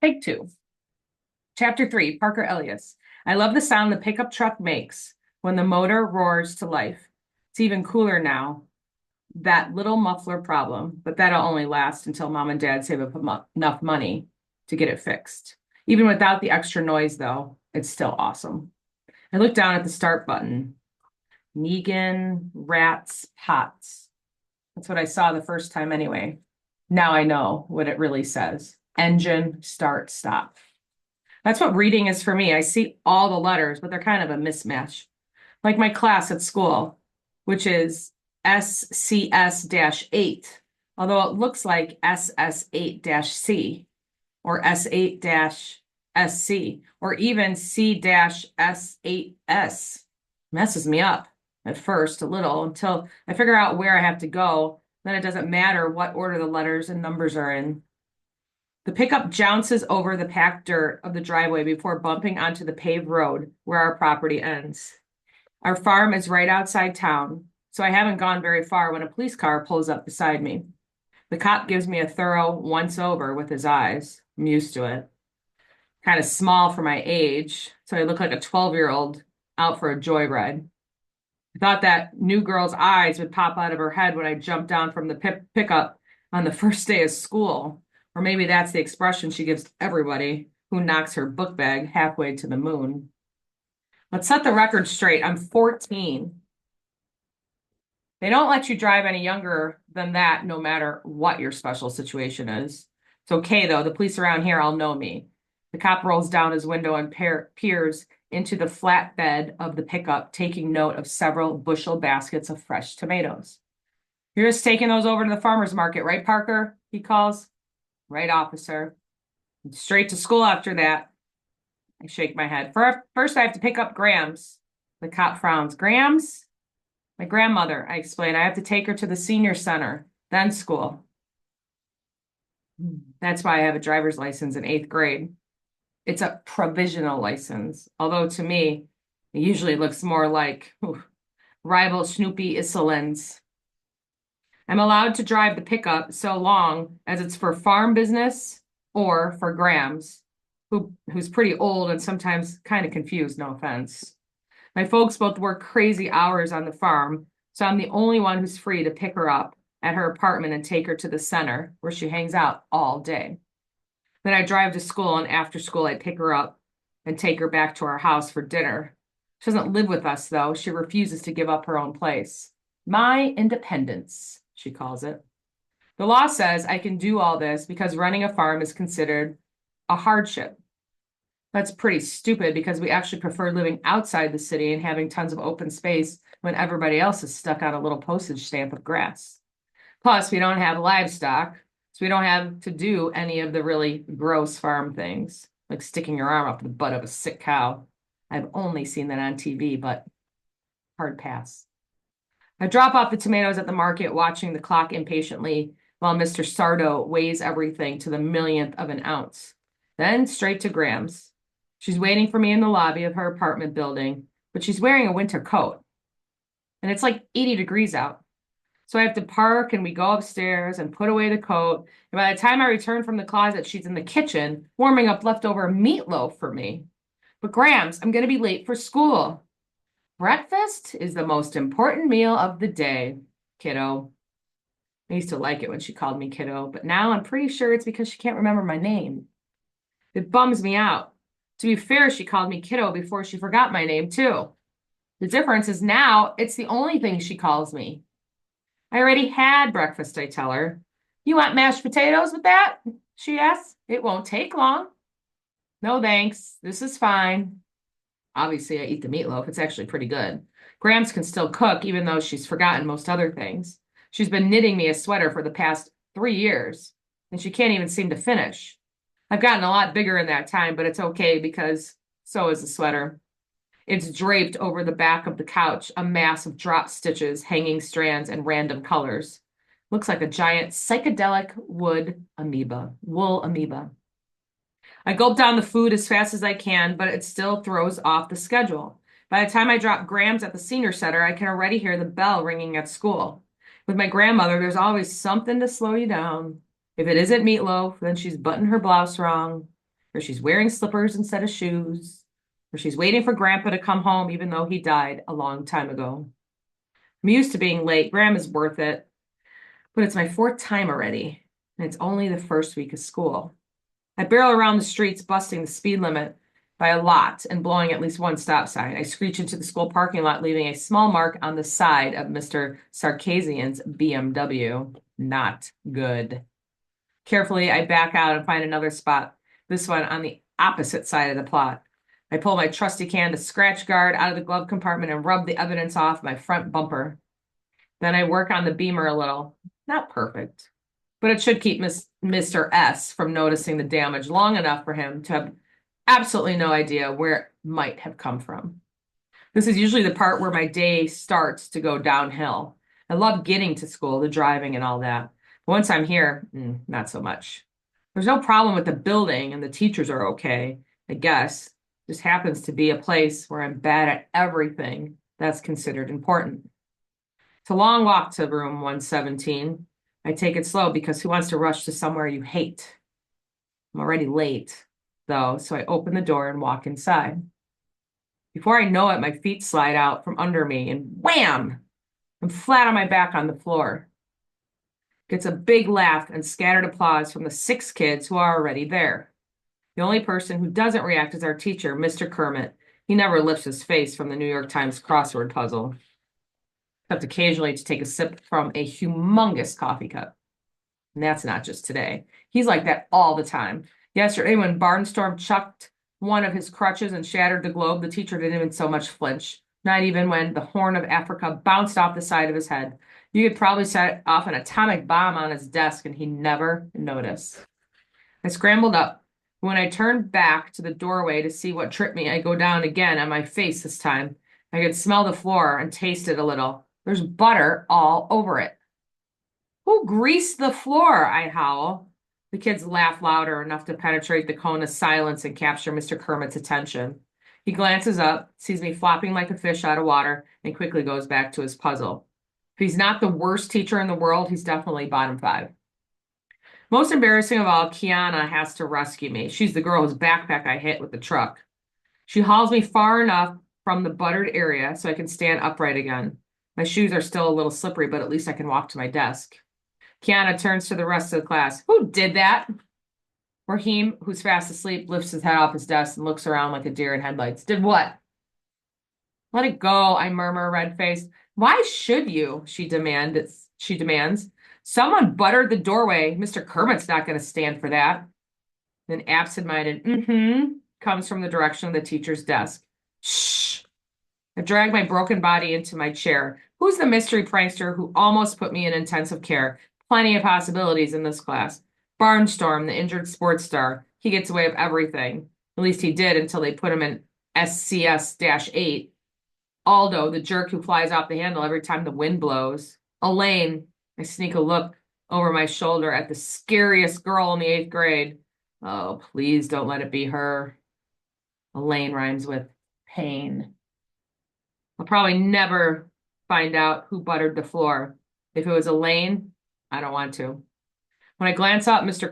Take two. Chapter 3, Parker Elias. I love the sound the pickup truck makes when the motor roars to life. It's even cooler now. That little muffler problem, but that'll only last until mom and dad save up enough money to get it fixed. Even without the extra noise, though, it's still awesome. I looked down at the start button. Negan, rats, pots. That's what I saw the first time anyway. Now I know what it really says. Engine, start, stop. That's what reading is for me. I see all the letters, but they're kind of a mismatch. Like my class at school, which is SCS-8, although it looks like SS8-C or S8-SC or even C-S8S. Messes me up at first a little until I figure out where I have to go. Then it doesn't matter what order the letters and numbers are in. The pickup jounces over the packed dirt of the driveway before bumping onto the paved road where our property ends. Our farm is right outside town, so I haven't gone very far when a police car pulls up beside me. The cop gives me a thorough once over with his eyes. I'm used to it. Kind of small for my age, so I look like a 12-year-old out for a joyride. I thought that new girl's eyes would pop out of her head when I jumped down from the pickup on the first day of school. Or maybe that's the expression she gives everybody who knocks her book bag halfway to the moon. Let's set the record straight. I'm 14. They don't let you drive any younger than that, no matter what your special situation is. It's okay, though. The police around here all know me. The cop rolls down his window and peers into the flatbed of the pickup, taking note of several bushel baskets of fresh tomatoes. You're just taking those over to the farmer's market, right, Parker? He calls. Right, officer. Straight to school after that. I shake my head. First, I have to pick up Grams. The cop frowns. Grams? My grandmother, I explain. I have to take her to the senior center, then school. That's why I have a driver's license in 8th grade. It's a provisional license, although to me, it usually looks more like rival Snoopy Isolins. I'm allowed to drive the pickup so long as it's for farm business or for Grams, who's pretty old and sometimes kind of confused, no offense. My folks both work crazy hours on the farm, so I'm the only one who's free to pick her up at her apartment and take her to the center where she hangs out all day. Then I drive to school, and after school, I pick her up and take her back to our house for dinner. She doesn't live with us, though. She refuses to give up her own place. My independence, she calls it. The law says I can do all this because running a farm is considered a hardship. That's pretty stupid because we actually prefer living outside the city and having tons of open space when everybody else is stuck on a little postage stamp of grass. Plus, we don't have livestock, so we don't have to do any of the really gross farm things, like sticking your arm up the butt of a sick cow. I've only seen that on TV, but hard pass. I drop off the tomatoes at the market, watching the clock impatiently while Mr. Sardo weighs everything to the millionth of an ounce. Then straight to Graham's. She's waiting for me in the lobby of her apartment building, but she's wearing a winter coat. And it's like 80 degrees out. So I have to park and we go upstairs and put away the coat. And by the time I return from the closet, she's in the kitchen warming up leftover meatloaf for me. But Grams, I'm going to be late for school. Breakfast is the most important meal of the day, kiddo. I used to like it when she called me kiddo, but now I'm pretty sure it's because she can't remember my name. It bums me out. To be fair, she called me kiddo before she forgot my name, too. The difference is now it's the only thing she calls me. I already had breakfast, I tell her. You want mashed potatoes with that? She asks. It won't take long. No, thanks. This is fine. Obviously, I eat the meatloaf. It's actually pretty good. Gramps can still cook, even though she's forgotten most other things. She's been knitting me a sweater for the past 3 years, and she can't even seem to finish. I've gotten a lot bigger in that time, but it's okay because so is the sweater. It's draped over the back of the couch, a mass of drop stitches, hanging strands, and random colors. Looks like a giant psychedelic wool amoeba. I gulp down the food as fast as I can, but it still throws off the schedule. By the time I drop Grams at the senior center, I can already hear the bell ringing at school. With my grandmother, there's always something to slow you down. If it isn't meatloaf, then she's buttoned her blouse wrong. where she's wearing slippers instead of shoes, where she's waiting for Grandpa to come home even though he died a long time ago. I'm used to being late. Grandma's worth it. But it's my fourth time already, and it's only the first week of school. I barrel around the streets, busting the speed limit by a lot and blowing at least one stop sign. I screech into the school parking lot, leaving a small mark on the side of Mr. Sarkisian's BMW. Not good. Carefully, I back out and find another spot, this one on the opposite side of the plot. I pull my trusty can to scratch guard out of the glove compartment and rub the evidence off my front bumper. Then I work on the beamer a little. Not perfect, but it should keep Mr. S from noticing the damage long enough for him to have absolutely no idea where it might have come from. This is usually the part where my day starts to go downhill. I love getting to school, the driving and all that. But once I'm here, not so much. There's no problem with the building and the teachers are okay, I guess. Just happens to be a place where I'm bad at everything that's considered important. It's a long walk to room 117. I take it slow because who wants to rush to somewhere you hate? I'm already late, though, so I open the door and walk inside. Before I know it, my feet slide out from under me and wham! I'm flat on my back on the floor. Gets a big laugh and scattered applause from the 6 kids who are already there. The only person who doesn't react is our teacher, Mr. Kermit. He never lifts his face from the New York Times crossword puzzle, except occasionally to take a sip from a humongous coffee cup. And that's not just today. He's like that all the time. Yesterday, when Barnstorm chucked one of his crutches and shattered the globe, the teacher didn't even so much flinch. Not even when the Horn of Africa bounced off the side of his head. You could probably set off an atomic bomb on his desk and he never noticed. I scrambled up. When I turned back to the doorway to see what tripped me, I go down again on my face this time. I could smell the floor and taste it a little. There's butter all over it. Who greased the floor? I howl. The kids laugh louder, enough to penetrate the cone of silence and capture Mr. Kermit's attention. He glances up, sees me flopping like a fish out of water, and quickly goes back to his puzzle. If he's not the worst teacher in the world, he's definitely bottom 5. Most embarrassing of all, Kiana has to rescue me. She's the girl whose backpack I hit with the truck. She hauls me far enough from the buttered area so I can stand upright again. My shoes are still a little slippery, but at least I can walk to my desk. Kiana turns to the rest of the class. Who did that? Raheem, who's fast asleep, lifts his head off his desk and looks around like a deer in headlights. Did what? Let it go, I murmur, red-faced. Why should you? She demands. Someone buttered the doorway. Mr. Kermit's not going to stand for that. Then absent-minded, comes from the direction of the teacher's desk. Shh. I drag my broken body into my chair. Who's the mystery prankster who almost put me in intensive care? Plenty of possibilities in this class. Barnstorm, the injured sports star. He gets away with everything. At least he did until they put him in SCS-8. Aldo, the jerk who flies off the handle every time the wind blows. Elaine, I sneak a look over my shoulder at the scariest girl in the 8th grade. Oh, please don't let it be her. Elaine rhymes with pain. I'll probably never find out who buttered the floor. If it was Elaine, I don't want to. When I glance up, Mr.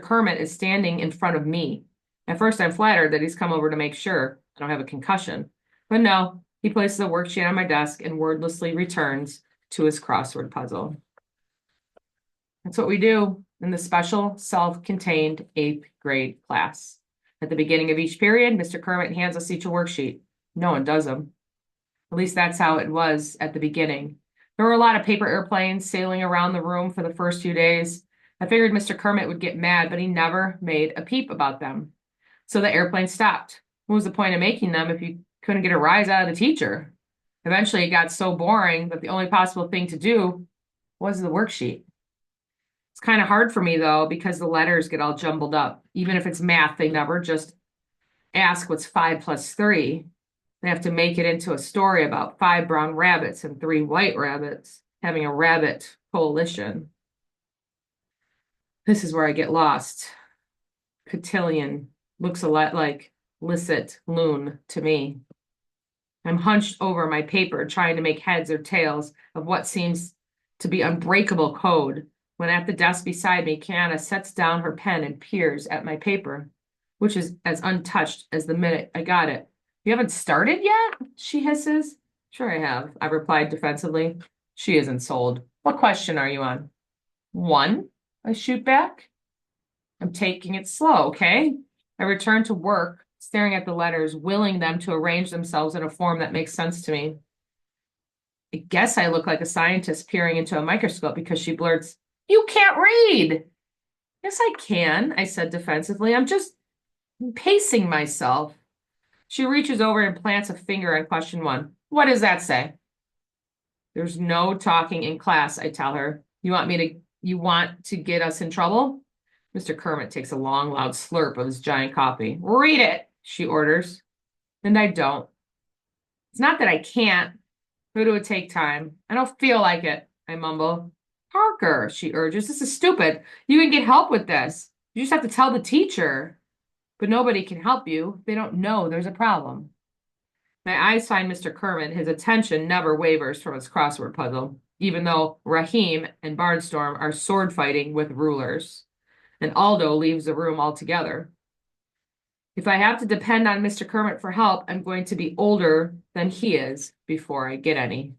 Kermit is standing in front of me. At first, I'm flattered that he's come over to make sure I don't have a concussion. But no, he places a worksheet on my desk and wordlessly returns to his crossword puzzle. That's what we do in the special, self-contained 8th grade class. At the beginning of each period, Mr. Kermit hands us each a worksheet. No one does them. At least that's how it was at the beginning. There were a lot of paper airplanes sailing around the room for the first few days. I figured Mr. Kermit would get mad, but he never made a peep about them. So the airplane stopped. What was the point of making them if you couldn't get a rise out of the teacher? Eventually, it got so boring that the only possible thing to do was the worksheet. It's kind of hard for me, though, because the letters get all jumbled up. Even if it's math, they never just ask what's 5 plus 3. They have to make it into a story about 5 brown rabbits and 3 white rabbits having a rabbit coalition. This is where I get lost. Cotillion looks a lot like licit loon to me. I'm hunched over my paper, trying to make heads or tails of what seems to be unbreakable code, when at the desk beside me, Kiana sets down her pen and peers at my paper. which is as untouched as the minute I got it. You haven't started yet? She hisses. Sure I have, I replied defensively. She isn't sold. What question are you on? One, I shoot back. I'm taking it slow, okay? I return to work, staring at the letters, willing them to arrange themselves in a form that makes sense to me. I guess I look like a scientist peering into a microscope because she blurts, "You can't read." Yes, I can, I said defensively. I'm just pacing myself. She reaches over and plants a finger on question one. What does that say? There's no talking in class, I tell her. You want to get us in trouble? Mr. Kermit takes a long, loud slurp of his giant coffee. Read it, she orders. And I don't. It's not that I can't, but it would take time. I don't feel like it, I mumble. Parker, she urges, this is stupid. You can get help with this. You just have to tell the teacher. But nobody can help you. They don't know there's a problem. My eyes find Mr. Kermit. His attention never wavers from his crossword puzzle, even though Raheem and Barnstorm are sword fighting with rulers. And Aldo leaves the room altogether. If I have to depend on Mr. Kermit for help, I'm going to be older than he is before I get any.